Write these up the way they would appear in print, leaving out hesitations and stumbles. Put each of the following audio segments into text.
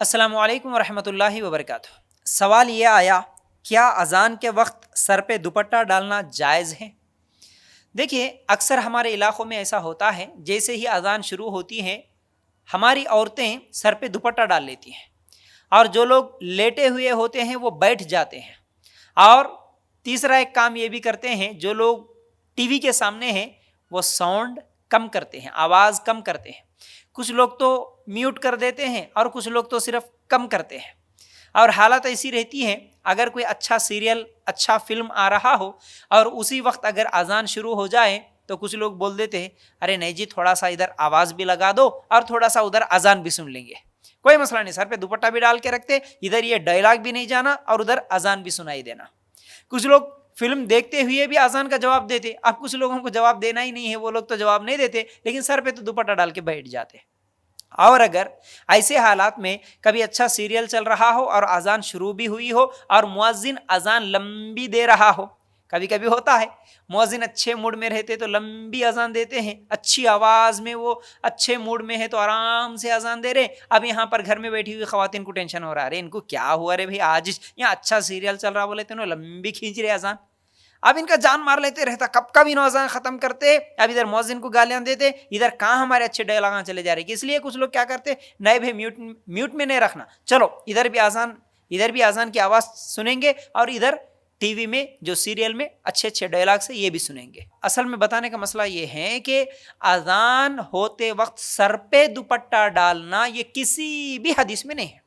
अस्सलामु अलैकुम वरहमतुल्लाहि वबरकातुह। सवाल ये आया, क्या अज़ान के वक्त सर पे दुपट्टा डालना जायज़ है? देखिए, अक्सर हमारे इलाक़ों में ऐसा होता है, जैसे ही अज़ान शुरू होती है हमारी औरतें सर पे दुपट्टा डाल लेती हैं और जो लोग लेटे हुए होते हैं वो बैठ जाते हैं। और तीसरा एक काम ये भी करते हैं, जो लोग टीवी के सामने हैं वो साउंड कम करते हैं, आवाज़ कम करते हैं। कुछ लोग तो म्यूट कर देते हैं और कुछ लोग तो सिर्फ कम करते हैं। और हालत ऐसी रहती है, अगर कोई अच्छा सीरियल, अच्छा फिल्म आ रहा हो और उसी वक्त अगर अजान शुरू हो जाए तो कुछ लोग बोल देते हैं, अरे नहीं जी, थोड़ा सा इधर आवाज़ भी लगा दो और थोड़ा सा उधर अजान भी सुन लेंगे, कोई मसला नहीं, सर पे दुपट्टा भी डाल के रखते, इधर ये डायलॉग भी नहीं जाना और उधर अजान भी सुनाई देना। कुछ लोग फिल्म देखते हुए भी अजान का जवाब देते। अब कुछ लोगों को जवाब देना ही नहीं है, वो लोग तो जवाब नहीं देते, लेकिन सर पे तो दुपट्टा डाल के बैठ जाते। और अगर ऐसे हालात में कभी अच्छा सीरियल चल रहा हो और अजान शुरू भी हुई हो और मुअज्जिन अजान लंबी दे रहा हो, कभी कभी होता है मुअज्जिन अच्छे मूड में रहते तो लंबी अजान देते हैं, अच्छी आवाज़ में, वो अच्छे मूड में है तो आराम से अजान दे रहे। अब यहाँ पर घर में बैठी हुई ख़वातीन को टेंशन हो रहा है, अरे इनको क्या हुआ रे भाई, आज यहाँ अच्छा सीरियल चल रहा, बोले तो लंबी खींच रहे अजान। अब इनका जान मार लेते रहता, कब कब इन अज़ान ख़त्म करते, अब इधर मौज़िन को गालियाँ देते, इधर कहाँ हमारे अच्छे डायलॉग चले जा रहे हैं। इसलिए कुछ लोग क्या करते, नहीं भाई म्यूट में नहीं रखना, चलो इधर भी अज़ान की आवाज़ सुनेंगे और इधर टीवी में जो सीरियल में अच्छे अच्छे डायलॉग से ये भी सुनेंगे। असल में बताने का मसला ये है कि अज़ान होते वक्त सर पे दुपट्टा डालना ये किसी भी हदीस में नहीं है,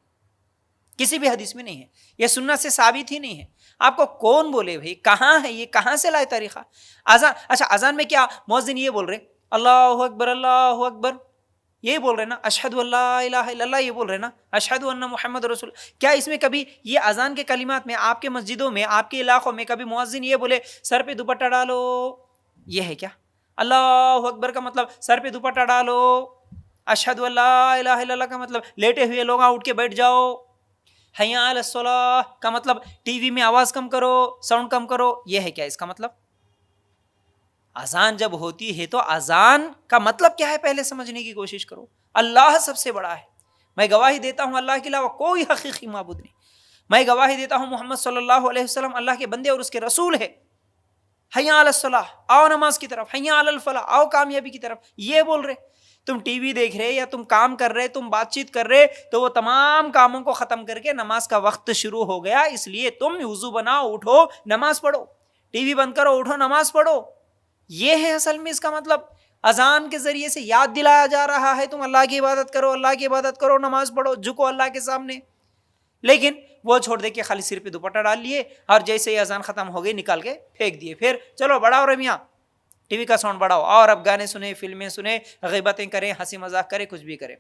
किसी भी हदीस में नहीं है, यह सुन्नत से साबित ही नहीं है। आपको कौन बोले भाई, कहाँ है ये, कहाँ से लाए तरीक़ा? अज़ान, अच्छा अज़ान में क्या मुअज्जिन ये बोल रहे अल्लाहु अकबर, ये बोल रहे ना, अशहदु अल्ला इलाहा इल्लल्लाह, ये बोल रहे ना, अशहदु अन्ना मुहम्मद रसूल। क्या इसमें कभी ये अज़ान के कलिमात में आपके मस्जिदों में, आपके इलाक़ों में कभी मुअज्जिन ये बोले सर पे दुपट्टा डालो, ये है क्या? अल्लाहु अकबर का मतलब सर पे दुपट्टा डालो, अशहदु अल्ला इलाहा इल्लल्लाह का मतलब लेटे हुए लोग उठ के बैठ जाओ, हय्या अलस सलाह का मतलब टीवी में आवाज़ कम करो, साउंड कम करो, यह है क्या इसका मतलब? अजान जब होती है तो अजान का मतलब क्या है पहले समझने की कोशिश करो। अल्लाह सबसे बड़ा है, मैं गवाही देता हूँ अल्लाह के अलावा कोई हकीकी माबूद नहीं, मैं गवाही देता हूँ मोहम्मद सल्लल्लाहु अलैहि वसल्लम अल्लाह के बंदे और उसके रसूल है। हय्या अलस सलाह, आओ नमाज की तरफ, हय्या अलल फलाह, आओ कामयाबी की तरफ, ये बोल रहे। तुम टीवी देख रहे या तुम काम कर रहे, तुम बातचीत कर रहे, तो वो तमाम कामों को ख़त्म करके नमाज का वक्त शुरू हो गया, इसलिए तुम वुज़ू बनाओ, उठो नमाज पढ़ो, टीवी बंद करो, उठो नमाज पढ़ो। ये है असल में इसका मतलब। अजान के ज़रिए से याद दिलाया जा रहा है, तुम अल्लाह की इबादत करो, अल्लाह की इबादत करो, नमाज पढ़ो, झुको अल्लाह के सामने। लेकिन वो छोड़ दे के खाली सिर पे दुपट्टा डाल लिए और जैसे ही अजान ख़त्म हो गई निकाल के फेंक दिए। फिर चलो बढ़ाओ रे मियाँ, टीवी का साउंड बढ़ाओ और अब गाने सुने, फिल्में सुने, ग़ीबतें करें, हंसी मजाक करें, कुछ भी करें।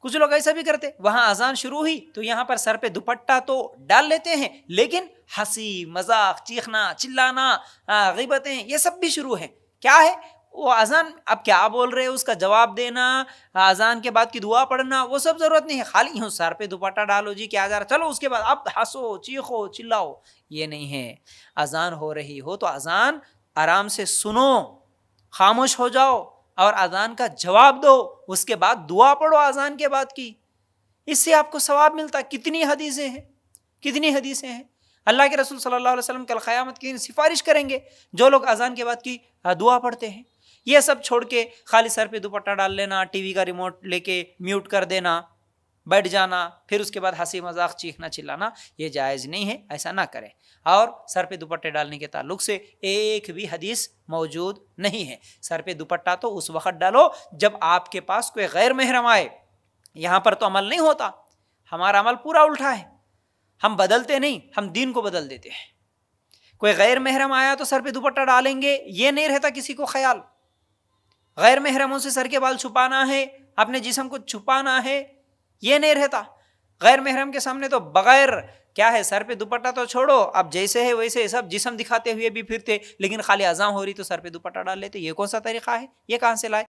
कुछ लोग ऐसा भी करते, वहाँ अजान शुरू हुई तो यहाँ पर सर पे दुपट्टा तो डाल लेते हैं, लेकिन हंसी मजाक, चीखना चिल्लाना, ग़ीबतें, ये सब भी शुरू है। क्या है वो अजान, अब क्या बोल रहे हैं उसका जवाब देना, अजान के बाद की दुआ पढ़ना, वो सब ज़रूरत नहीं है। खाली यूँ सर पे दुपट्टा डालो जी, क्या जा रहा, चलो उसके बाद अब हंसो, चीखो, चिल्लाओ, ये नहीं है। अजान हो रही हो तो अजान आराम से सुनो, खामोश हो जाओ और अजान का जवाब दो, उसके बाद दुआ पढ़ो अजान के बाद की, इससे आपको सवाब मिलता। कितनी हदीसें हैं, कितनी हदीसें हैं। अल्लाह के रसूल सल्लल्लाहु अलैहि वसल्लम कल क़यामत की सिफारिश करेंगे जो लोग अजान के बाद की दुआ पढ़ते हैं। ये सब छोड़ के खाली सर पे दुपट्टा डाल लेना, टीवी का रिमोट लेके म्यूट कर देना, बैठ जाना, फिर उसके बाद हंसी मजाक, चीखना चिल्लाना, ये जायज़ नहीं है, ऐसा ना करें। और सर पे दुपट्टे डालने के ताल्लुक से एक भी हदीस मौजूद नहीं है। सर पे दुपट्टा तो उस वक़्त डालो जब आपके पास कोई गैर महरम आए। यहाँ पर तो अमल नहीं होता, हमारा अमल पूरा उल्टा है, हम बदलते नहीं, हम दीन को बदल देते हैं। कोई गैर महरम आया तो सर पे दुपट्टा डालेंगे, ये नहीं रहता किसी को ख्याल। गैर महरमों से सर के बाल छुपाना है, अपने जिस्म को छुपाना है, ये नहीं रहता। गैर महरम के सामने तो बगैर क्या है, सर पे दुपट्टा तो छोड़ो, अब जैसे है वैसे सब जिस्म दिखाते हुए भी फिरते, लेकिन खाली अज़ान हो रही तो सर पे दुपट्टा डाल लेते। ये कौन सा तरीक़ा है, ये कहाँ से लाए?